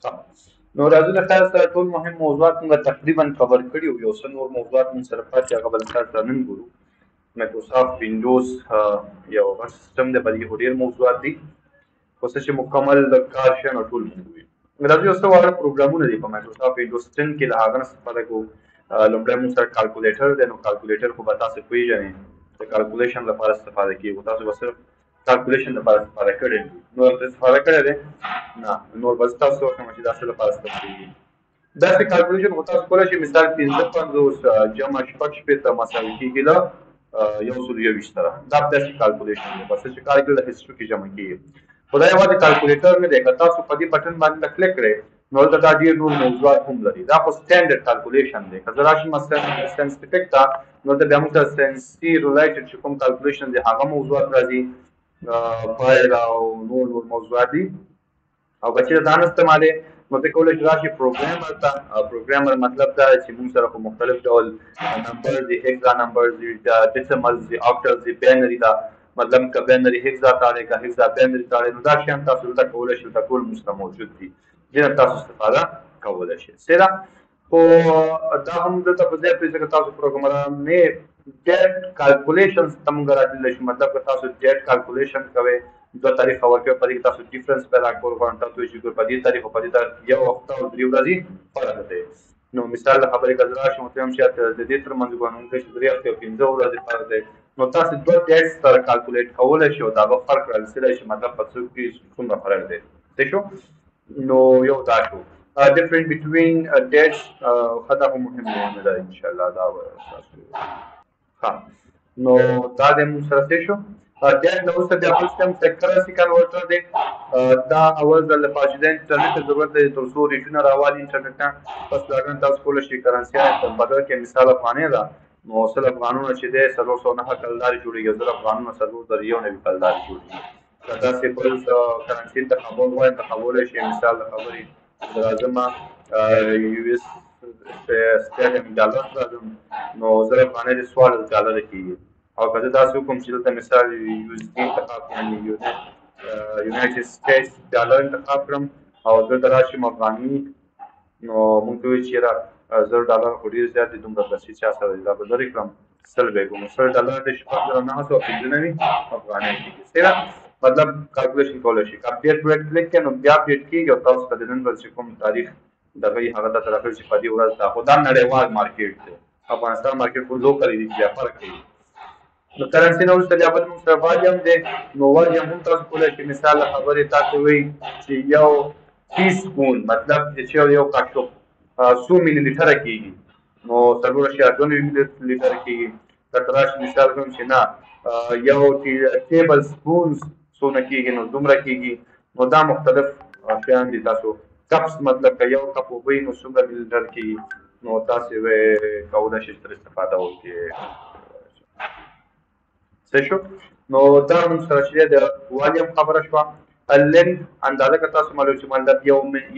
ښه. نو راځو د خیر سره ټول مهم موضوعات موږ تقریبا کور کړي یو څه نور موضوعات موږ سره پاتې هغه بل خیر سره نن ګورو. مایکروسافټ وینډوز یو غټ سیسټم دی، بلکې خو ډېر موضوعات دي، خو څه چې مکمل د کار شی نو ټول موږ وي. راځو یو څه واړه پروګرامونه دي په مایکروسافټ وینډوز 10 کې، له هغه نه استفاده کوو. لومړی موږ سره کالکولیټر دی، نو کالکولیټر خو به تاسو پوهېږئ د کالکولیشن لپاره استفاده کېږي، خو تاسو به صرف کالکولیشن لپاره استفاده کړی دی. نور ورته استفاده کړی دی نه، نور به زه تاسو وښیم چې دا څه لپاره استفاده کېږي. داسې کالکولیشن خو تاسو کولی شئ، مثال 55 جمع شپږ شپېته مساوي کېږي له 120 سره. دا داسې کالکولیشن دی، بس چې کال کې د هسټري کې جمع کېږي. خو دا یوازې کالکولیټر نه دی، که تاسو په دې بټن باندې کلیک کړئ نو دلته دا ډېر نور موضوعات هم لري. دا خو سټنډرډ کالکولیشن دی. که زه راشم ساینسټیفیک ته نو دلته بیا موږ ته ساینسي ریلیټډ چې کوم کالکولیشن دی هغه موضوعات راځي، فایل او نور موضوعات دي. او که چېرې دا نه استعمالوې نو ته کولی شې راشې پروګرامر ته. پروګرامر مطلب دا دی چې موږ سره خو مختلف ډول نمبرز دي، هیکزا نمبرز دي، ډیسیملز دي، آکټلز دي، بینري ده. مطلب که بینري هیکزا تاړې که هیکزا بینري تاړې نو دا شیان تاسو دلته کولی شئ، دلته ټول موږ سره موجود دي، دې نه تاسو استفاده کولی شئ. سیده خو دا هم دلته په ځای پرېږدئ که تاسو پروګرامران نه یې، ډیټ کالکولیشنز ته موږ راتللی شو. مطلب که تاسو ډیټ کالکولیشن کوئ، دوه تاریخه ورکوي، په دې کې تاسو ډیفرنس پیدا کول غواړئ، تاسو وایئ چې په دې تاریخ او په دې تاریخ یو هفته او 3 ورځې فرق دی. نو مثال د خبرې که زه راشم ورته وایم چې د دې ترمنځ ګڼونکی چې 3 هفتې او 15 ورځې فرق دی، نو تاسو دوه ډیټس سره کالکولیټ کولی شئ او د هغه فرق رارسېدلی شي، مطلب په څه کې څومره فرق دی. صحیح شو؟ نو یو دا شو different between dates. خطا هم مهم دی ان شاء الله. دا تاسو ها نو دا د موږ سره څه شو. ډیټ نو څه د خپل سیستم څخه کرنسي کنورټر دی. دا اول ځل لپاره چې د انټرنیټ ضرورت دی تر څو ریټونه راوالي انټرنیټ نه، پس لاګن تاسو کولی شئ کرنسي بدل کړئ. مثال افغانۍ ده، نو 100 افغانونه چې دی 409 کلدارې جوړېږي، 1000 افغانونه 491 کلدارې جوړېږي. که داسې بل کرنسي انتخابول غواړئ انتخابولی شئ. مثال د خبرې راځمه US سترلینګ ډالر راځم نو 1000 افغانۍ د 14 ډالره کېږي. او که زه داسې وکړم چې دلته مثال USD انتخاب کړم، یونایټډ سټیټس ډالر انتخاب کړم او دلته راشم افغاني، نو موږ ته وایي چې یاره 1000 ډالر خو ډېر زیات دي، دومره پیسې چا سره دي، دا به لرې کړم 100 به یې کړم. 100 ډالر د 6995 افغانۍ کېږي. صحیح ده؟ مطلب کالکولیشن کولی شي. که اپډیټ ورډ کلیک کړئ نو بیا اپډیټ کېږي او تاسو ته د نن ورځې چې کوم تاریخ دغه یې هغه درته راښیي چې په دې ورځ دا. خو دا نړیوال مارکیټ دی، افغانستان مارکیټ خو لوکل دی، بیا فرق کوي. نو کرنسي نه وروسته بیا بل موږ سره والیوم دی. نو والیوم هم تاسو کولی شئ مثال خبرې تاسو وایي چې یو ټي سپون مطلب چې یو کاشوب 100 ملي لیټره کېږي، نو 4.2 ملي لیټره کېږي. درته راشي مثال کوم چې نه یو ټیبل سپونز څونه کېږي، نو دومره کېږي. نو دا مختلف شیان دي. تاسو کپس مطلب که یو کپ اوبه وي نو څومره ملي لیټر کېږي، نو تاسو یې کولی شئ ترې استفاده وکړئ. صحیح شو. نو دا موږ سره چې د والیوم خبره شوه. لینث اندازه که تاسو معلوم چې مطلب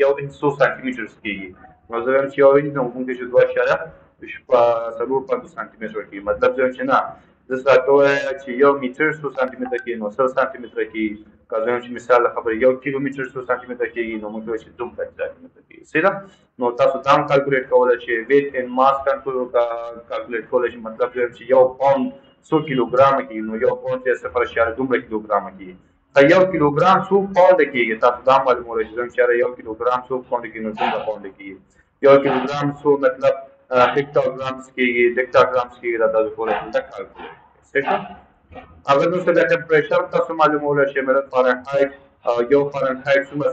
یو انچ 100 سانتي مترز کېږي، نو زه وایم چې یو انچ نو موږ چې 2.4 سانتي متر کېږي. مطلب زه وایم چې نه، زه راته ووایه چې یو میټر 100 سانتي متره کېږي، نو 100 سانتي متره کېږي. که زه وایم چې مثال خبرې 1 کیلو میټر 100 سانتي متره کېږي، نو موږ وایو چې 2 سانتي متره کېږي. صحیح ده؟ نو تاسو دا هم کالکولیټ کولی شئ. ویټ اینډ ماس کالکولیټ کولی شئ. مطلب زه وایم چې یو پاونډ 100 کیلوګرامه کېږي، نو یو پاونډ چې 0.2 کیلوګرامه کېږي. که 1 کیلوګرام 100 پاونډه کېږي، تاسو دا معلومولی شئ چې 1 کیلوګرام 100 پاونډه کېږي، نو څومره پاونډه کېږي. 1 کیلوګرام 100 مطلب هکټاګرامز کېږي، ډیکټاګرامز کېږي. دا تاسو کولی شئ دا کالکولیټ کړئ. صحیح شو. اگر وروسته بیا ټمپریچر تاسو معلومولی شئ. مطلب فارنهایټ یو فارنهایټ څومره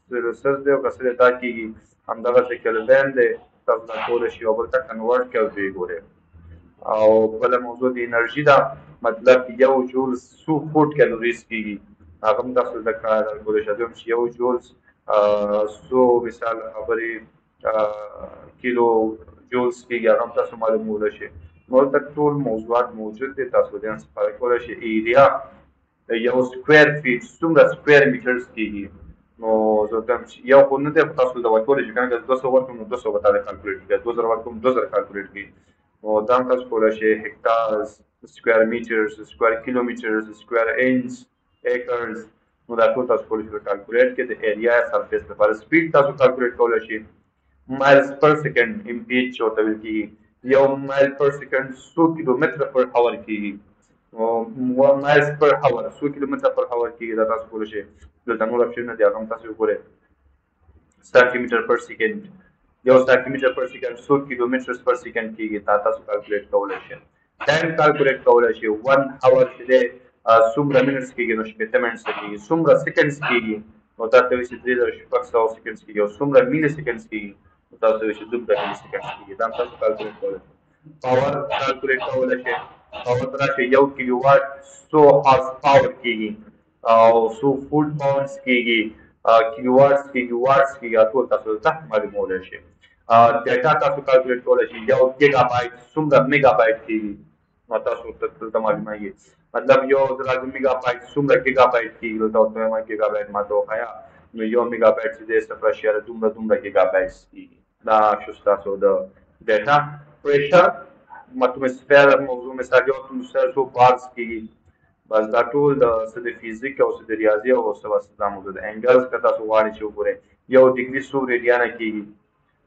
سلسیس دی او که څه دی دا کېږي، همدغسې کیلوین دی. تاسو دا کولی شئ یو بل ته کنورټ کړئ او ویې ګورئ. او بله موضوع د انرژي ده، مطلب یو جول 100 فوټ کیلوریز کېږي، هغه هم تاسو زده کولی شئ. چې یو جول 100 مثال خبرې کیلو جولز کېږي، هغه هم تاسو معلومولی شئ. نو دلته ټول موضوعات موجود دي، تاسو دې نه استفاده کولی شئ. ایریا یو سکویر فیټ څومره سکویر میټرز کېږي، نو زه ورته وایم چې یو خو نه دی، خو تاسو دا ورکولی شئ. که نه که 200 ورکړم نو 200 به تاته کالکولیټ کړي، 2000 ورکړم 2000 کالکولیټ کړي. نو دا هم تاسو کولی شئ. هکټارز، سکویر میټرز، سکویر کیلومیټرز، سکویر انچ، ایکرز، نو دا ټول تاسو کولی شئ کالکولیټ کړئ. د ایریا سرفیس لپاره سپیډ تاسو کالکولیټ کولی شئ. مایلز پر سیکنډ امپیچ چې ورته ویل کېږي، 1 مایل پر سیکنډ 100 کیلومتر پر هاور کېږي. نو مایلز پر هاور 100 کیلومتر پر هاور کېږي. دا تاسو کولی شئ دلته نور اپشنونه دي هغه هم تاسو وګورئ. سانتیمیټر پر سیکنډ 1 سانتیمیټر پر سیکنډ 100 کیلومتر پر سیکنډ کېږي. دا تاسو کالکولیټ کولی شئ. ټایم کالکولیټ کولی شئ. 1 هاور چې دی څومره منټس کېږي نو 80 منټس کېږي. څومره سیکنډس کېږي نو تا ته وایي چې 3600 سیکنډس کېږي. او څومره ملي سیکنډس کېږي نو تاسو وایي چې 2 ملي سیکنډس کېږي. دا هم تاسو کالکولیټ کولی شئ. پاور کالکولیټ کولی شئ. پاور ته راشئ 1 کیلو واټ 100 هارس پاور کېږي او 100 فوټ پاونډس کېږي. کیلو واټس کېږي، واټس کېږي، ټول تاسو دلته معلومولی شئ. ډیټا تاسو کالکولیټ کولی شئ. 1 ګیګا بایټ څومره میګا بایټ کېږي نو تاسو دلته معلومېږي. مطلب 1000 میګا بایټ څومره ګیګا بایټ کېږي دلته ورته وایم ګیګا بایټ ماته وښایه. نو 1 میګا بایټ چې دی 0.0 دومره ګیګا بایټس کېږي. دا شو ستاسو د ډیټا. پریشر اتموسفیر موضوع مثال 1 اتموسفیر 100 بارز کېږي. بس دا ټول د څه د فزیک او څه د ریاضي او څه بس دا موضوع ده. انګلز که تاسو غواړئ چې وګورئ 1 ډیګري 100 ریډیانه کېږي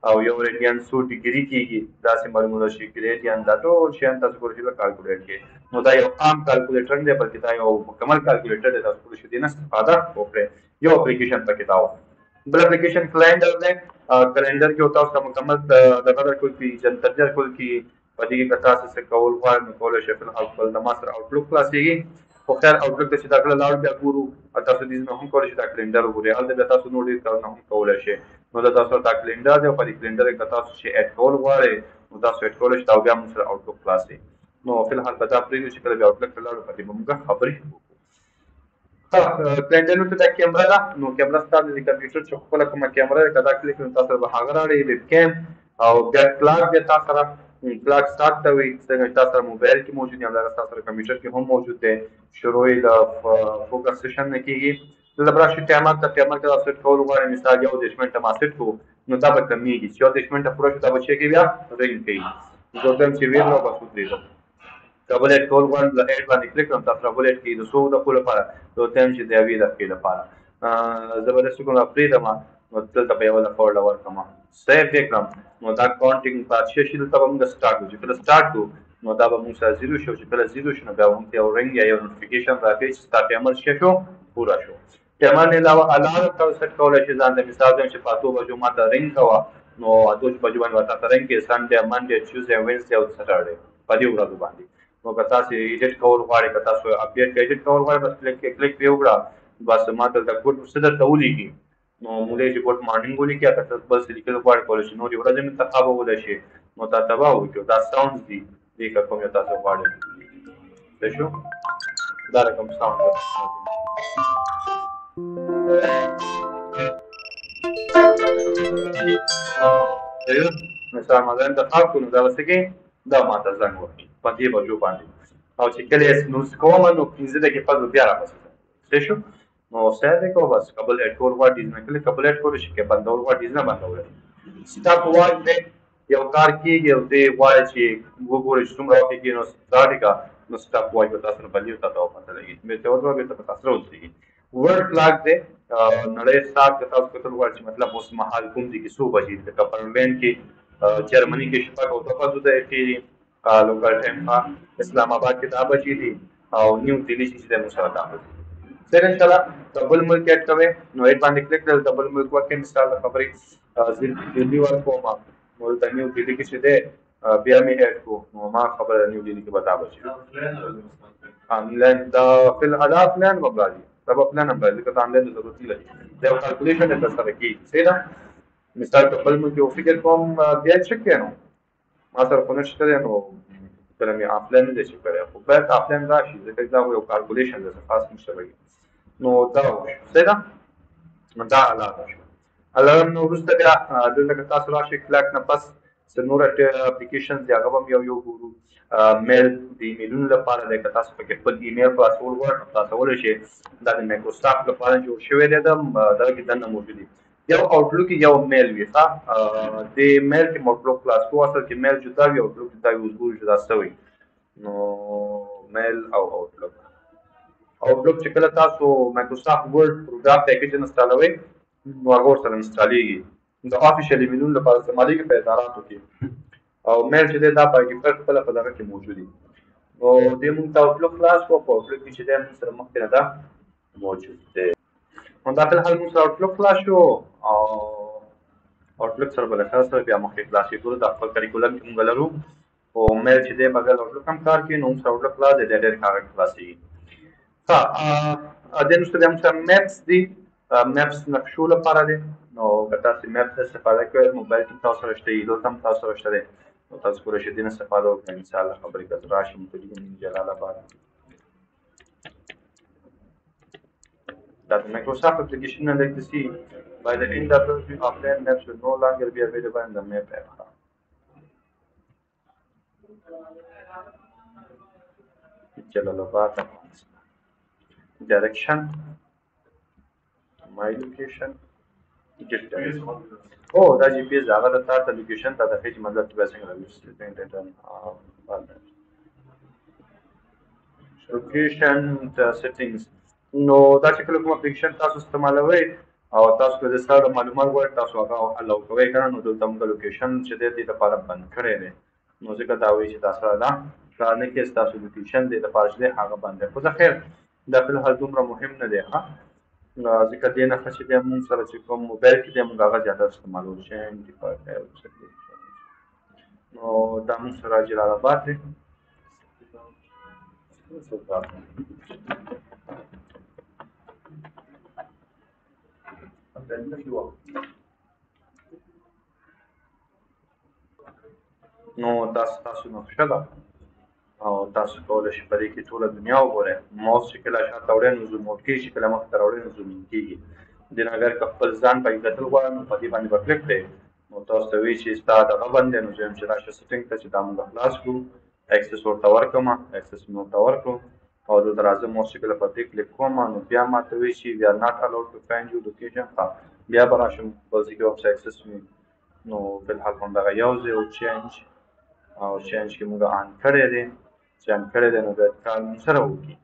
او 1 ریډیان 100 ډیګري کېږي. داسې معلومولی شي ګریډیان. دا ټول شیان تاسو کولی شئ کالکولیټ کړئ. نو دا یو عام کالکولیټر نه دی بلکې دا یو مکمل کالکولیټر دی. تاسو کولی شئ دې نه استفاده وکړئ. یو اپلیکیشن پکې دا و. بل اپلیکیشن کلینډر دی. کلینډر کې تاسو ته مکمل دغه درکول کېږي، جنتر درکول کېږي. په دې کې که تاسو څه کول غواړئ نو کولی شئ فلحال خپل د ما سره آوټلوک خلاصېږي. خو خیر آوټلوک ته چې دا کله لاړ بیا ګورو تاسو دې نه هم کولی شئ دا کلینډر وګورئ. هلته بیا تاسو نور ډېر کارونه هم کولی شئ. نو دا تاسو دا کلینډر دی او په دې کلینډر کې که تاسو چې اډ کول غواړئ نو تاسو اډ کولی شئ او بیا موږ سره آوټلوک خلاص دی. نو فلحال به دا پرېږدو چې کله بیا آوټلوک ته لاړو په دې به موږ خبرې وکړو. کلینډر ته دا کیمره ده. نو کیمره ستا د کمپیوټر چې خپله کومه کیمره ده که دا کلیک کړو تاسو به هغه راړئ ویب کیم. او بیا کلاک دی تا سره کلاک سټارټ ته وایي څنګه چې تا سره موبایل کې موجود دی همدارنګه ستا سره کمپیوټر کې هم موجود دی. شروع یې د فوکس سیشن نه کېږي. دلته به راشي ټایمر ته. ټایمر کې دا سیټ کول غواړئ مثال 10 منټه ما سیټ کړو نو دا به کمیږي. چې 10 منټه پوره شو دا به چېږي بیا رینګ کوي. زه ورته وایم چې ویې کړه بس ودرېږم. که بل اډ کول غواړم د اډ باندې کلیک کړم تاسو را بل اډ کېږي د 100 دقیقو لپاره. زه ورته وایم چې د 1 دقیقې لپاره. زه به داسې کوم پرېږدم نو دلته به 1 دقیقه ورله ورکړم. سیف یې کړم نو دا کاونټینګ پاتې شي. دلته به موږ سټارټ کړو. چې کله سټارټ کړو نو دا به موږ سره 0 شو. چې کله 0 شو نو بیا موږ ته یو رنګ یا یو نوټیفیکیشن راکوي چې ستا ټایمر څه شو پوره شو. ټایمر نه علاوه الارم تاسو سیټ کولی شئ. ځان ته مثال وایم چې په 8 بجو ما ته رنګ کوه نو 8 بجو باندې به تا ته رنګ کړي. سنډې، منډې، ټیوزډې، وینسډې او سټرډې په دې ورځو باندې. نو که تاسو ایډیټ کول غواړئ که تاسو اپډیټ ایډیټ کول غواړئ بس کلیک پرې وکړه. بس ما ته د ګډ څه درته ولیکي نو موږ چې ګډ مارنینګ ولیکي که تاسو بل څه لیکل غواړئ کولی شئ. نورې ورځې مې انتخابولی شئ نو تا ته به وکړو. دا ساوندز دي دې که کوم یو تاسو غواړئ. څه شو دا رقم ساوند مثال ما زه انتخاب کړو نو دا به څه کوي دا ما ته زنګ وکړي په دې بجو باندې. او چې کله یې سنوز کوم نو 15 دقیقې پس به بیا راپسې څه شو نو سیف یې کړو. بس که بل اډ کول غواړئ ډیز نه کړئ. که بل اډ کولی شئ که بندول غواړئ ډیز نه بندولی. سټاپ واچ دی. یو کار کېږي او دی غواړئ چې وګورئ چې څومره وخت کېږي نو سټارټ یې کړه نو سټاپ واچ به تاسو نه بندېږي او تاسو پته لګي. بېرته ودروه بېرته به تاسو راودرېږي. ورډ کلاک دی. نړۍ ساعت که تاسو کتل غواړئ چې مطلب اوس مهال کوم ځای کې څو بجې دي. لکه برلین کې جرمني کې شپږ او 2 بجو ده تېرې لوکل ټایم ښه. اسلام آباد کې 10 بجې دي او نیو دهلي چې دی موږ سره 10 بجې دي. خیر انشاءالله د بل ملک اډ کوئ نو اډ باندې کلیک کړل. د بل ملک ورکړئ مثال د خبرې دهلي ورکوم نو د نیو دهلي کې چې دی بیا مې اډ کړو نو ما خبره نیو دهلي کې به 10 بجې آنلاین دا فلحال آفلاین به راځي. دا به آفلاین هم راځي ځکه ته آنلاین ته ضرورت نه لري. دا یو کالکولیشن یې ترسره کېږي. صحیح ده. مثال که بل ملک یو فکر کوم بیا چک کړی نو ما سره خو نشته دی نو کله مې آفلاین نه دی چک کړی خو باید آفلاین راشي ځکه دا یو کالکولیشن دی خاص نشته لګي. نو دا وشو. صحیح ده. دا الارم شو. الارم نه وروسته بیا دلته که تاسو راشئ کلاک نه پس څه نور اپلیکیشنز دي هغه به هم یو ګورو. میل د ایمیلونو لپاره دی. که تاسو پکې خپل ایمیل خلاصول غواړئ نو خلاصولی شئ. دا د مایکروسافټ لپاره جوړ شوی دی. دغه کې دننه موجود دي. یو آوټلوک یو میل وي ښه. د میل کې آوټلوک خلاص کوو. اصل کې میل جدا وي آوټلوک جدا وي. اوس ګورو جدا شوی نو میل او آوټلوک. آوټلوک چې کله تاسو مایکروسافټ ورډ پروګرام پیکیج انسټالوئ نو هغه ورسره انسټالیږي د افیشل ایمیلونو لپاره استعمالیږي په اداراتو کې او میل چې دی دا په ډیفالت خپله په دغه کې موجود دي نو دې موږ ته آوټلوک خلاص کړو په آوټلوک کې چې دی موږ سره مخکې نه دا موجود دی نو دا فلحال موږ سره آوټلوک خلاص شو او آوټلوک سره به له خیر سره بیا مخکې خلاصېدو د خپل کریکولم کې موږ لرو او میل چې دی بغیر آوټلوک هم کار کوي نو موږ سره آوټلوک خلاص دی ډېر کاغذ خلاصېږي ها دې نو موږ سره میپس دي میپس نقشو لپاره دی نو که تاسو میپس استفاده کوئ موبایل کې تاسو سره شته دلته هم تاسو سره شته دی نو تاسو کولی شئ دې نه استفاده وکړئ مثال خبرې که زه راشم په جلال آباد that Microsoft application like to see by the end of the offline maps will no longer be available in the map app. Jalalabad, direction, my location, GPS. Oh, the GPS is the location that the page mother to location settings. نو دا چې کله کوم اپلیکیشن تاسو استعمالوئ او تاسو د سره معلومات غواړئ تاسو هغه الاو کوئ کنه نو دلته موږ لوکیشن چې دی دې لپاره بند کړی دی نو ځکه دا وایي چې تاسو دا کار نه کوي ستاسو لوکیشن دې لپاره چې دی هغه بند دی خو زه خیر دا فلحال دومره مهم نه دی ښه ځکه دې نه ښه چې دی موږ سره چې کوم موبایل کې دی موږ هغه زیاته استعمالوو نو دا موږ سره جلال آباد دی نو تاسو نقشه ده او تاسو کولی شئ په دې کې ټوله دنیا وګورئ ماوس چې کله شاته وړئ نو زوم آوټ کېږي چې کله مخته راوړئ نو زوم ان کېږي دې نه اګر که خپل ځان پکې کتل غواړئ نو په دې باندې به کلیک کړئ نو تاسو ته وایي چې ستا دغه بند دی نو زه یم چې راشه سیټینګ ته چې دا موږ خلاص کړو اکسس ورته ورکړم اکسس مې ورته ورکړو او دلته راځم ماوس چې کله په دې کلیک کوم نو بیا ماته وایي چې وی آر ناټ الاؤډ ټو فایند یور لوکیشن بیا به راشم بل ځای کې به پسې اکسس مې نو فلحال همدغه یو ځای او چینج کې موږ آن کړی دی چې آن کړی دی نو باید کار موږ سره وکړي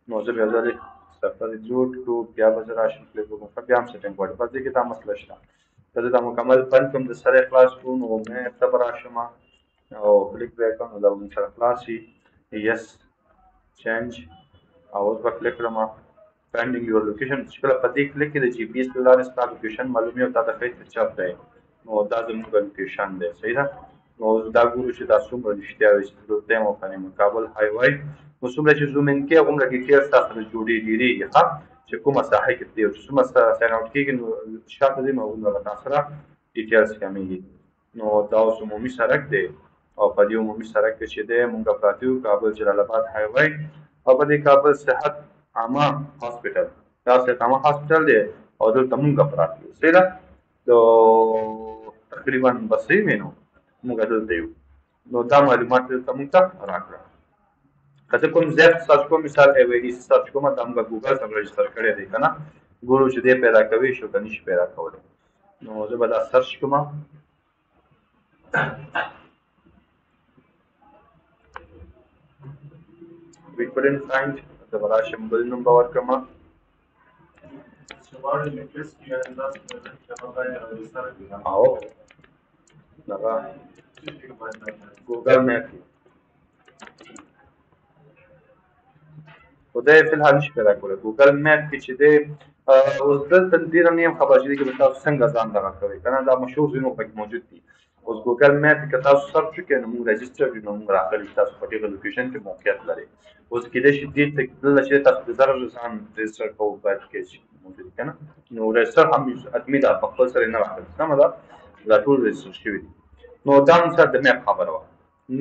نو زه بیا ځلې سفر لوډ کړو بیا به زه راشم کلیک وکړم بیا هم سیټینګ غواړي په دې کې دا مسله شته که زه دا مکمل بند کړم د سره خلاص کړو نو میپ ته به راشم او کلیک به یې کړم نو دا به موږ سره خلاص شي یس چینج او اوس به کلیک کړم فایندینګ یور لوکیشن چې کله په دې کلیک کې د جی پی ایس له لارې ستا لوکیشن معلومي او تا د خیط چپ دی نو دا زموږ لوکیشن دی صحیح ده نو دا ګورو چې دا څومره رښتیا وي چې دلته یم او که نه کابل های وای نو څومره چې زوم ان کې هغومره ډیټیلز تا سره ډېرېږي ښه چې کومه ساحه کې دی او چې څومره ساین اوټ کېږي نو شاته ځي نو هغومره به تا سره ډیټیلز کمېږي نو دا اوس عمومي سړک دی او په دې عمومي سړک کې چې دی مونږ پراته یو کابل جلال آباد های وای او په دې کابل صحت عامه هاسپټل دا صحت عامه هاسپټل دی او دلته مونږ پراته یو صحیح ده نو تقریبا بس صحیح وي نو موږ دلته یو نو دا معلومات دلته موږ ته راکړه که زه کوم ځای سرچ کوم مثال AVD سرچ کوم دا موږ ګوګل سره رجسټر کړی دی که نه ګورو چې دی پیدا کوي شو که نشي پیدا کولی نو زه به دا سرچ کوم we couldn't find the Varasham bill number or comma. Oh, Google Map. خو دا یې فلحال نشي پیدا کولی ګوګل میپ کې چې دی اوس دلته ډېره نه یم خبر چې دی کې به تاسو څنګه ځان دغه کوئ که نه دا مشهور ځینو پکې موجود دي اوس ګوګل میپ که تاسو سرچ وکړئ نو موږ رجسټر وي نو موږ راغلي تاسو په دغه لوکیشن کې موقعیت لرئ اوس کېدای شي دې ته دلته چې تاسو د زر ځان رجسټر کوو باید کې موجود که نه نو رجسټر هم حتمي ده په خپل سره یې نه راغلي سمه ده دا ټول رجسټر شوي دي نو دا موږ سره د میپ خبره وه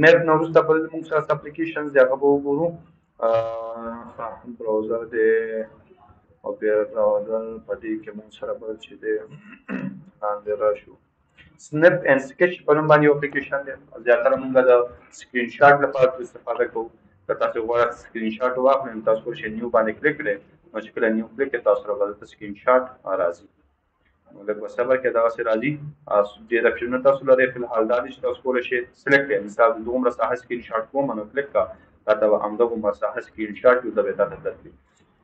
میپ نه وروسته بل موږ سره اپلیکیشنز دی هغه به وګورو براوزر دی او بیا براوزر په دې کې موږ سره بل چې دی لاندې راشو سنپ اینډ سکیچ په نوم باندې یو اپلیکیشن دی زیاتره موږ د سکرین شاټ لپاره استفاده کوو که تاسو غواړئ سکرین شاټ واخلئ نو تاسو کولی شئ نیو باندې کلیک کړئ نو چې کله نیو کلیک کړئ تاسو سره به دلته سکرین شاټ راځي نو لږ به صبر کړئ دغسې راځي ډېر اپشنونه تاسو لرئ فلحال دا دي چې تاسو کولی شئ سلیکټ کړئ مثال د دومره ساحه سکرین شاټ کوم نو کلیک کړه راته به همدغومره ساحه سکرین شاټ یو دا به تاته درکړي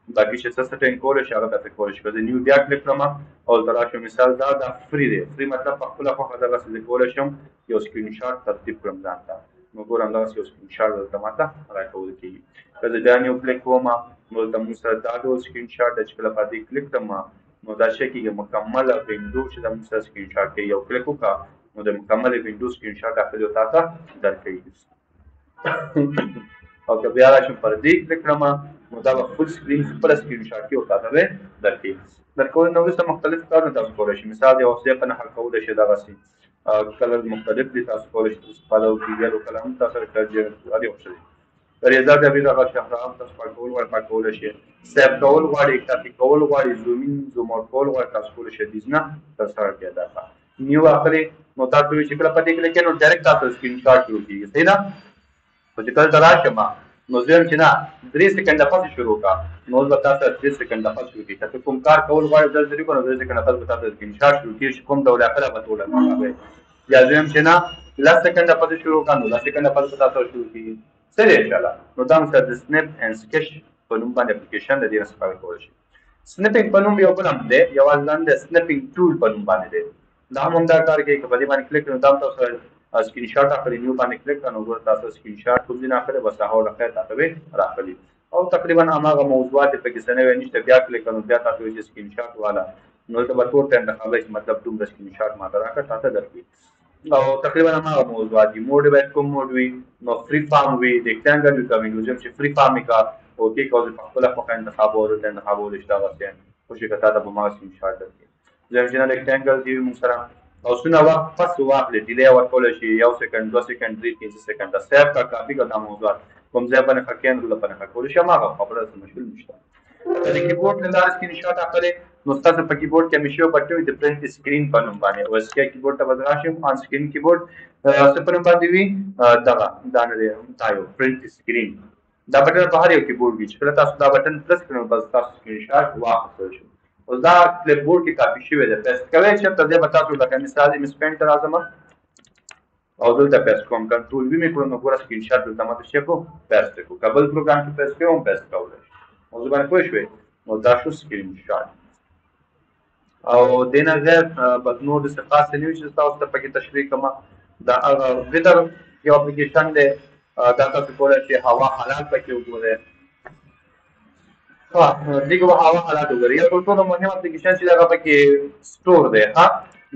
باقي چې څه سیټینګ کولی شي هغه به ترې کولی شي. که زه نیو بیا کلیک کړم او دلته راشم مثال دا فری دی. فری مطلب په خپله خوښه دغسې زه کولی شم یو سکرین شاټ ترتیب کړم ځان ته. نو ګورم دغسې یو سکرین شاټ دلته ماته راکول کېږي. که زه بیا نیو کلیک کوم نو دلته موږ سره دا ډول سکرین شاټ دی چې کله په دې کلیک کړم نو دا شی کېږي مکمله وینډو چې دا موږ سره سکرین شاټ کوي. یو کلیک وکړه نو د مکملې وینډو سکرین شاټ اخلي او تا ته درکوي. او که بیا راشم پر دې کلیک کړم نو دا به فل سکرین خپله سکرین شاټ کې او تا ته به درکوي. درکولو نه وروسته مختلف کارونه تاسو کولی شئ. مثال یو ځای په نښه کولی شئ دغسې کلر مختلف دي تاسو کولی شئ استفاده وکړئ. بیا د کلر هم تاسو سره هر یو څه دي. ریاضت یا بیا دغه شهرام تاسو پاک کول غواړئ پاک کولی شئ. سیف کول غواړئ کاپي کول غواړئ زوم ان زوم آوټ کول غواړئ تاسو کولی شئ دیز نه ترسره کړئ. دا نیو اخلئ نو تاسو وایي چې کله په دې کلیک کړئ نو ډایرکټ تاسو سکرین شاټ جوړ کېږي. صحیح ده؟ خو چې کله ته راشم نو زه وایم چې نه 3 سکنډه پسې شروع کړه نو اوس به تا سره 3 سکنډه پس شروع کړي. که ته کوم کار کول غواړې جلدي وکړو نو 3 سکنډه پس به تا سره سکرین شاټ شروع کېږي چې کوم ډول اخله به ټوله کوې. یا زه وایم چې نه 10 سکنډه پسې شروع کړه نو 10 سکنډه پس به تا سره شروع کېږي. څه دی انشاءالله. نو دا موږ سره د سنیپ اینډ سکیچ په نوم باندې اپلیکیشن د دې نه استفاده کولی شي. سنیپینګ په نوم یو بل هم دی یوازې دا نه دی سنیپینګ ټول په نوم باندې دی. دا هم همدا کار کوي. که په دې باندې کلیک کړو نو دا هم تاسو سره سکرین شاټ اخلي. نیو باندې کلیک کړه نو ګوره تاسو سکرین شاټ کوم ځای نه اخلي بس هغه ورخه تاسو به راخلي او تقریبا هماغه موضوعات پکې څه نوی نشته. بیا کلیک کړو بیا تاسو وایي چې سکرین شاټ والا نو دلته به ټول ټایم راخلی چې مطلب دومره سکرین شاټ ماته راکړه تاسو درکړي او تقریبا هماغه موضوعات دي. موډ باید کوم موډ وي نو فری فارم وي ریکټانګل وي که وینډوز چې فری فارم یې کا اوکې که په خپله خوښه انتخابولو ته انتخابولی شي دغسې خوشي که تا ته به هماغه سکرین شاټ درکړي. زه چې نه ریکټانګل دي موږ سره او څونه وخت پس واخلې ډیلی ورکولی شي 1 سکنډ 2 سکنډ 3 5 سکنډه سیف کا کاپي کا دا موضوعات کوم ځای باندې ښه کېندلو په نښه کولی شي هماغه خبره څه مشکل نشته. د کیبورډ له لارې سکرین شاټ اخلئ نو ستاسو په کیبورډ کې همیشه یو بټن وي د پرنټ سکرین په نوم باندې او اسکای کیبورډ ته به زه راشم آن سکرین کیبورډ څه په نوم باندې وي دغه دا نه دی دا یو پرنټ سکرین دا بټن په هر یو کیبورډ وي چې کله تاسو دا بټن پرس کړئ نو بس تاسو سکرین شاټ واخیستلی شو. اوس دا کلیپ بورډ کې کاپي شوی دی. پیسټ کوئ چېرته ځای به تاسو لکه مثال مس پین ته راځم او دلته پیسټ کوم کنټرول وي مې کړو نو ګوره سکرین شاټ دلته ماته څه کړو پیسټ کړو. که بل پروګرام کې پیسټ کوئ هم پیسټ کولی شو. موضوع باندې پوه شوې نو دا شو سکرین شاټ. او دې نه غیر بس نور داسې خاص څه نه وي چې تاسو ته پکې تشریح کړم. دا هغه ویدر یو اپلیکیشن دی دا تاسو کولی شئ هوا حالات پکې وګورئ. دغه هوا حالات وګورئ. یو تر ټولو مهم اپلیکیشن چې دغه پکې سټور دی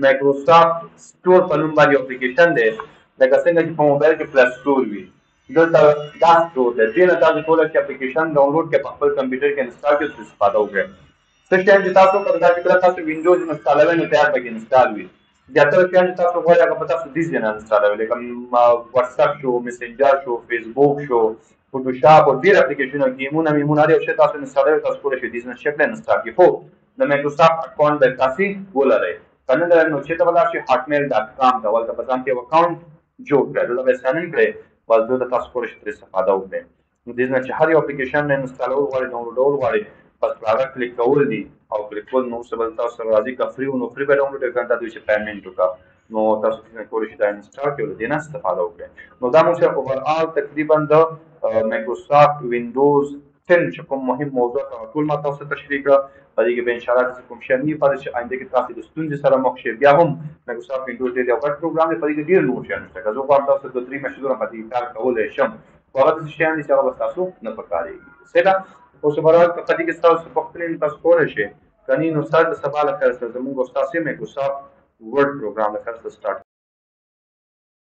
مایکروسافټ سټور په نوم باندې اپلیکیشن دی لکه څنګه چې په موبایل کې پلی سټور وي دلته دا سټور دی. دې نه تاسو کولی شئ اپلیکیشن ډاونلوډ کړئ په خپل کمپیوټر کې انسټال کړئ استفاده وکړئ. څه شیان چې تاسو په دا کله تاسو وینډوز انسټالوئ نو تیار پکې انسټال وي. زیاتره شیان چې تاسو غواړئ هغه به تاسو دې ځای نه انسټالوئ لکه واتساپ شو میسنجر شو فیسبوک شو فوټوشاپ او ډېر اپلیکیشنونه ګیمونه میمونه هر یو شی تاسو انسټالوئ تاسو کولی شئ دې ځای نه شکل انسټال کړئ. خو د مایکروسافټ اکاونټ باید تاسې ولرئ که نه لرئ نو چېرته به لاړ شئ hotmail.com ته هلته به ځان ته یو اکاونټ جوړ کړئ دلته به یې ساین ان کړئ بس دلته تاسو کولی شئ ترې استفاده وکړئ. نو دې ځای نه چې هر یو اپلیکیشن نه انسټالول غواړئ ډاونلوډول غواړئ بس پر هغه کلیک کول دي او کلیک کول نو څه به تاسو سره راځي که فری و نو فری به ډاونلوډ کړئ که تاسو چې پیمنټ وکړه نو تاسو کولی شئ دا انسټال کړئ او له دې نه استفاده وکړئ. نو دا موږ سره اوورآل تقریبا د مایکروسافټ وینډوز 10 چې کوم مهم موضوع ټول ما تاسو ته تشریح کړه په دې کې به انشاءالله داسې کوم شی نه وي پاتې چې آینده کې تاسو د ستونزې سره مخ شئ. بیا هم مایکروسافټ وینډوز ډېر یو غټ پروګرام دی په دې کې ډېر نور شیان شته که زه غواړم تاسو د 3 میاشتو په دې کار کولی شم خو هغه داسې شیان دي چې هغه به ستاسو نه پکارېږي. صحیح ده. اوس اوورآل په دې کې ستاسو پوښتنې تاسو کولی شئ که نه نو ستا د سبا له خیر سره زموږ او ستاسو مایکروسافټ ورډ پروګرام له خیر سره سټارټ